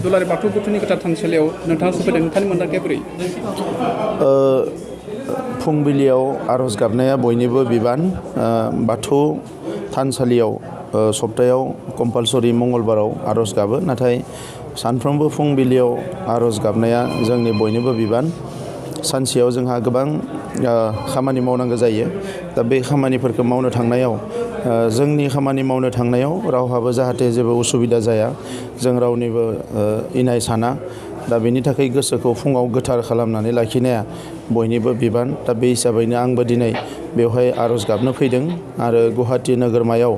दुलाराय बाथौ गौथुमनि गोथार थानसालियाव नोंथाङा सफैदों, नोंथांनि मोनदांथिया बोरै? फुंबिलियाव आर'ज गाबनाया बयनिबो बिबान। बाथौ थानसालियाव सप्तायाव कम्पालसरि मंगलबाराव आर'ज गाबो, नाथाय सानफ्रोमबो फुंबिलियाव आर'ज गाबनाया जोंनि बयनिबो बिबान। सानसेयाव जोंहा गोबां खामानि मावनांगौ जायो। दा बे खामानिफोरखौ मावनो थांनायाव जोंनि खामानि मावनो थांनायाव रावहाबो जाहाथे जेबो उसुबिदा जाया, जों रावनिबो इनाय साना। दा बेनि थाखाय गोसोखौ फुङाव गोथार खालामनानै लाखिनाया बयनिबो बिबान। दा बे हिसाबैनो आंबो दिनै बेवहाय आर'ज गाबनो फैदों आरो गुवाहाटि नोगोरमायाव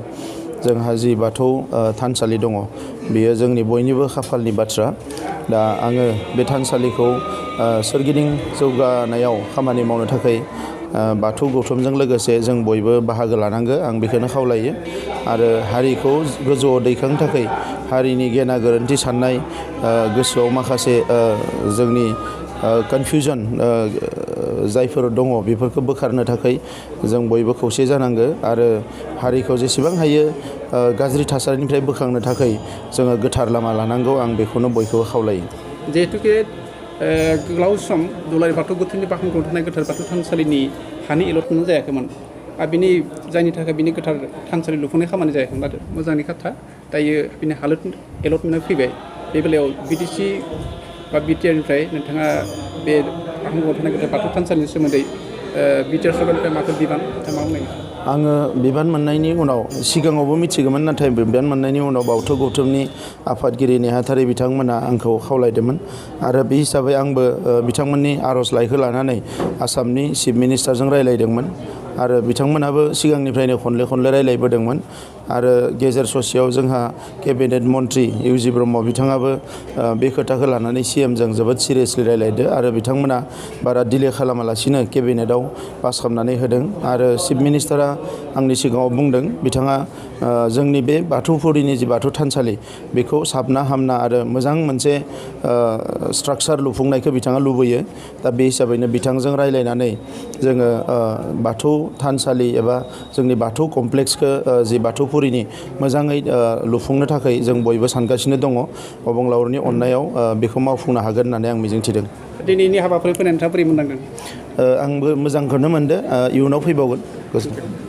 जोंहा जि बाथौ थानसालि दङ, बेयो जोंनि बयनिबो खाफालनि बाथ्रा। दा आङो बे थानसालिखौ सोरगिदिं जौगानायाव खामानि मावनो थाखाय बाथौ गौथुमजों लोगोसे जों बयबो बाहागो लानांगौ, आं बेखौनो खावलायो। आरो हारिखौ गोजौआव दैखांनो थाखाय हारिनि गेना गोरोन्थि साननाय, गोसोआव माखासे जोंनि कनफिउजन जायफोर दङ बेफोरखौ बोखारनो थाखाय जों बयबो खौसे जानांगौ आरो हारिखौ जेसेबां हायो गाज्रि थासारिनिफ्राय बोखांनो थाखाय जोङो गोथार लामा लानांगौ, आं बेखौनो बयखौबो खावलायो। जिहेतुके गोलाव सम दुलाराय बाथौ गौथुमनि बाख्नायजाथाव थानाय गोथार बाथौ थानसालिनि हानि एलटमेन्ट जायाखैमोन, आरो जायनि थाखाय बिनि गोथार थानसालि लुफुंनाय खामानि जायाखैमोन। आरो मोजांनि खोथा, दायो बिनि एलटमेन्टआ फैबाय। बे बेलायाव बिटिसि बा बिटिआरनिफ्राय नोंथाङा बे आसामाव थानाय गोथार बाथौ थानसालिनि सोमोन्दै बिटिआर सरकारनिफ्राय माबाफोर बिबान मा बुंनाय? आङो बिबान मोननायनि उनाव सिगाङावबो मिथिगौमोन, नाथाय बिबान मोननायनि उनाव बाथौ गौथुमनि आफादगिरि नेहाथारि बिथांमोना आंखौ खावलायदोंमोन आरो बे हिसाबै आंबो बिथांमोननि आर'जलाइखौ लानानै आसामनि चिफ मिनिस्टारजों रायलायदोंमोन आरो बिथांमोनाबो सिगांनिफ्रायनो खनले रायलायबोदोंमोन। आरो गेजेर ससेयाव जोंहा केबिनेट मन्त्रि इउ.जि. ब्रह्म बिथाङाबो बे खोथाखौ लानानै CM जों जोबोद सिरियासलि रायलायदो आरो बिथांमोना बारा डिले खालामालासिनो केबिनेटआव पास खालामनानै होदों। आरो चिफ मिनिस्टारा आंनि सिगाङाव बुंदों, बिथाङा जोंनि बे बाथौफुरिनि जि बाथौ थानसालि बेखौ साबना हामना आरो मोजां मोनसे स्ट्राक्चार लुफुंनायखौ बिथाङा लुबैयो। दा बे हिसाबैनो बिथांजों रायलायनानै जोङो बाथौ थानसालि एबा जोंनि बाथौ कमप्लेक्सखौ जि बाथौफुरिनि मोजाङै लुफुंनो थाखाय जों बयबो सानगासिनो दङ। अबंलावरिनि अननायाव बेखौ मावफुंनो हागोन होननानै आं मिजिंथिदों। दिनैनि हाबाफारि फैनाय नोंथाङा बोरै मोनदांदों? आंबो मोजांखौनो मोनदों, इयुनाव फैबावगोन। गोजोन्थों।